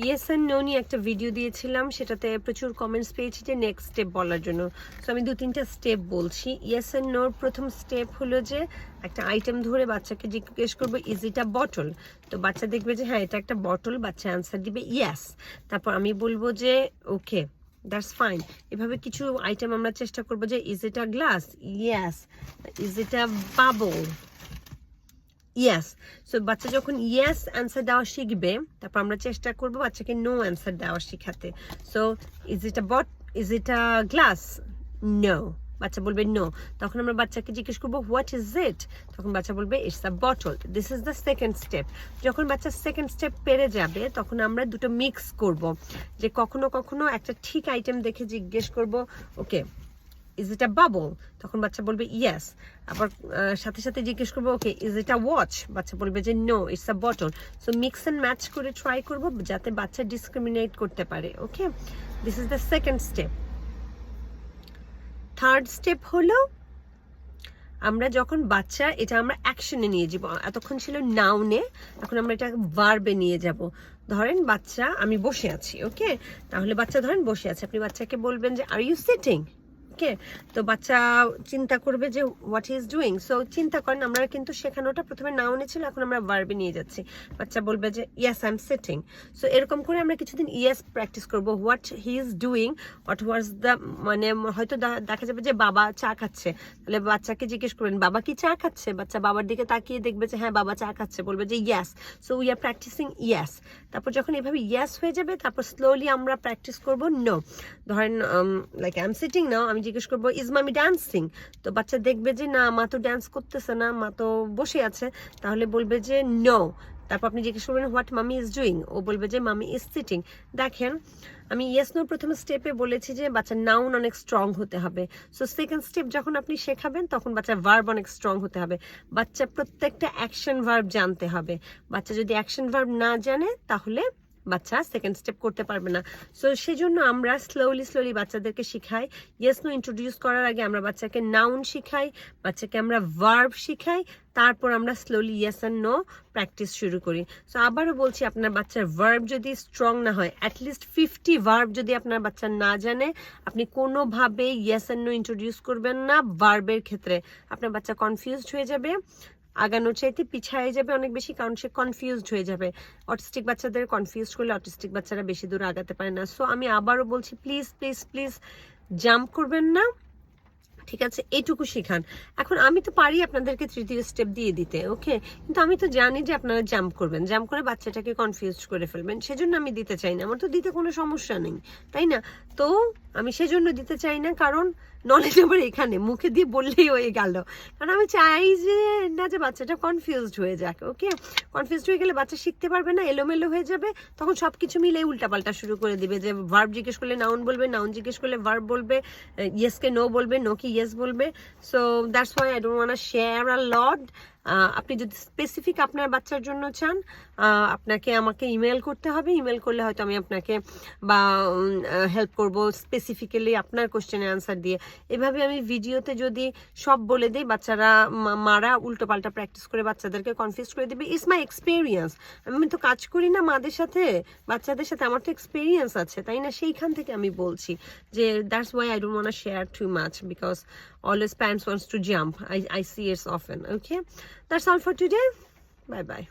Yes and no নিয়ে একটা video দিয়েছিলাম, সেটাতে প্রচুর কমেন্টস পেয়েছি যে নেক্সট স্টেপ বলার জন্য। সো আমি 2-3টা স্টেপ বলছি। ইয়েস অ্যান্ড নোর প্রথম স্টেপ হলো যে একটা আইটেম ধরে বাচ্চাকে জিজ্ঞেস করবো ইজ ইট আ বটল। তো বাচ্চা দেখবে যে হ্যাঁ এটা একটা বটল, বাচ্চা অ্যান্সার দিবে ইয়েস। তারপর আমি বলবো যে ওকে দ্যাটস ফাইন। এভাবে কিছু আইটেম আমরা চেষ্টা করবো যে is it a glass, yes. Is it a bubble, yes. So বাচ্চা যখন ইয়েস অ্যান্সার দেওয়া শিখবে, তারপর আমরা চেষ্টা করবো বাচ্চাকে নো অ্যান্সার দেওয়া শিখাতে। So is it a glass, no. বাচ্চা বলবে নো। তখন আমরা বাচ্চাকে জিজ্ঞেস করবো হোয়াট ইজ ইট, তখন বাচ্চা বলবে it's a bottle. This is the second step. যখন বাচ্চা সেকেন্ড স্টেপ পেরে যাবে, তখন আমরা দুটো মিক্স করব, যে কখনো কখনো একটা ঠিক আইটেম দেখে জিজ্ঞেস করব okay is it a bubble, তখন বাচ্চা বলবে ইয়েস। আবার সাথে সাথে জিজ্ঞেস করবো okay is it a watch, বাচ্চা বলবে যে no it's a bottle. So mix and match করে ট্রাই করবো যাতে বাচ্চা ডিসক্রিমিনেট করতে পারে। Okay, this is the second step. Third step হলো আমরা যখন বাচ্চা এটা আমরা অ্যাকশনে নিয়ে যাব, এতক্ষণ ছিল নাউনে, এখন আমরা এটা ভার্বে নিয়ে যাব। ধরেন বাচ্চা আমি বসে আছি, ওকে, তাহলে বাচ্চা ধরেন বসে আছে, আপনি বাচ্চাকে বলবেন যে আর ইউ সিটিং, ওকে। তো বাচ্চা চিন্তা করবে যে what he is doing. So চিন্তা করেন, আমরা কিন্তু শেখানোটা প্রথমে নাউনে ছিল, এখন আমরা ভার্বে নিয়ে যাচ্ছি। বাচ্চা বলবে যে yes I am sitting. So এরকম করে আমরা কিছুদিন ইয়েস প্র্যাকটিস করবো, what he is doing, what was the, মানে হয়তো দেখা যাবে যে বাবা চা খাচ্ছে, তাহলে বাচ্চাকে জিজ্ঞেস করবেন বাবা কি চা খাচ্ছে, বাচ্চা বাবার দিকে তাকিয়ে দেখবে যে হ্যাঁ বাবা চা খাচ্ছে, বলবে যে yes. So we are practising yes. তারপর যখন এভাবে ইয়েস হয়ে যাবে, তারপর স্লোলি আমরা প্র্যাকটিস করবো নো। ধরেন লাইক আই এম সিটিং নাও, আমি জিজ্ঞেস করবো ইজ মামি ডান্সিং, তো বাচ্চা দেখবে যে না মা তো ডান্স করতেছে না, মা তো বসে আছে, তাহলে বলবে যে নো। তারপর আপনি জিজ্ঞেস করবেন হোয়াট মামি ইজ ডুইং, ও বলবে যে মামি ইজ সিটিং। দেখেন আমি ইয়েস নো প্রথম স্টেপে বলেছি যে বাচ্চার নাউন অনেক স্ট্রং হতে হবে। সো সেকেন্ড স্টেপ যখন আপনি শেখাবেন, তখন বাচ্চার ভার্ব অনেক স্ট্রং হতে হবে। বাচ্চা প্রত্যেকটা অ্যাকশন ভার্ব জানতে হবে। বাচ্চা যদি অ্যাকশন ভার্ব না জানে, তাহলে বাচ্চা সেকেন্ড স্টেপ করতে পারবে না। সো সেজন্য আমরা স্লোলি বাচ্চাদেরকে শিখাই। ইয়েস নো ইন্ট্রোডিউস করার আগে আমরা বাচ্চাকে নাউন শিখাই, বাচ্চাকে আমরা ভার্ব শিখাই, তারপর আমরা slowly yes and no practice শুরু করি। সো আবারও বলছি, আপনার বাচ্চার ভার্ব যদি স্ট্রং না হয়, অ্যাটলিস্ট 50 ভার্ব যদি আপনার বাচ্চা না জানে, আপনি কোনোভাবেই ইয়েস অ্যান্ড নো ইন্ট্রোডিউস করবেন না ভার্বের ক্ষেত্রে। আপনার বাচ্চা কনফিউজড হয়ে যাবে, আগানোর চাইতে পিছায় যাবে অনেক বেশি, কারণ সে কনফিউজড হয়ে যাবে। অটিস্টিক বাচ্চাদের কনফিউজ করলে অটিস্টিক বাচ্চারা বেশি দূর আগাতে পারে না। সো আমি আবারও বলছি, প্লিজ প্লিজ প্লিজ জাম্প করবেন না, ঠিক আছে? এইটুকু শিখান। এখন আমি তো পারি আপনাদেরকে তৃতীয় স্টেপ দিয়ে দিতে, ওকে, কিন্তু আমি তো জানি যে আপনারা জাম্প করবেন, জাম্প করে বাচ্চাটাকে কনফিউজ করে ফেলবেন, সেজন্য আমি দিতে চাই না। আমার তো দিতে কোনো সমস্যা নেই, তাই না? তো আমি সেজন্য দিতে চাই না, কারণ নলেজ আমার এখানে মুখে দিয়ে বললেই হয়ে গেল। কারণ আমি চাই যে না, যে বাচ্চাটা কনফিউজড হয়ে যাক, ওকে। কনফিউজড হয়ে গেলে বাচ্চা শিখতে পারবে না, এলোমেলো হয়ে যাবে, তখন সব কিছু মিলে উল্টাপাল্টা শুরু করে দিবে। যে ভার্ব জিজ্ঞেস করলে নাউন বলবে, নাউন জিজ্ঞেস করলে ভার্ব বলবে, ইয়েসকে নো বলবে, নো কি ইয়েস বলবে। So that's why I don't want to share a lot. আপনি যদি স্পেসিফিক আপনার বাচ্চার জন্য চান, আপনাকে আমাকে ইমেল করতে হবে। ইমেল করলে হয়তো আমি আপনাকে বা হেল্প করব স্পেসিফিক্যালি আপনার কোশ্চেনের আনসার দিয়ে। এভাবে আমি ভিডিওতে যদি সব বলে দিই, বাচ্চারা মারা উল্টো পাল্টা প্র্যাকটিস করে বাচ্চাদেরকে কনফিউজ করে দিবে। It's my experience. আমি তো কাজ করি না মাদের সাথে, বাচ্চাদের সাথে, আমার তো এক্সপিরিয়েন্স আছে, তাই না? সেইখান থেকে আমি বলছি যে that's why I don't want to share too much, because always parents wants to jump. I see it often. Okay, that's all for today. Bye bye.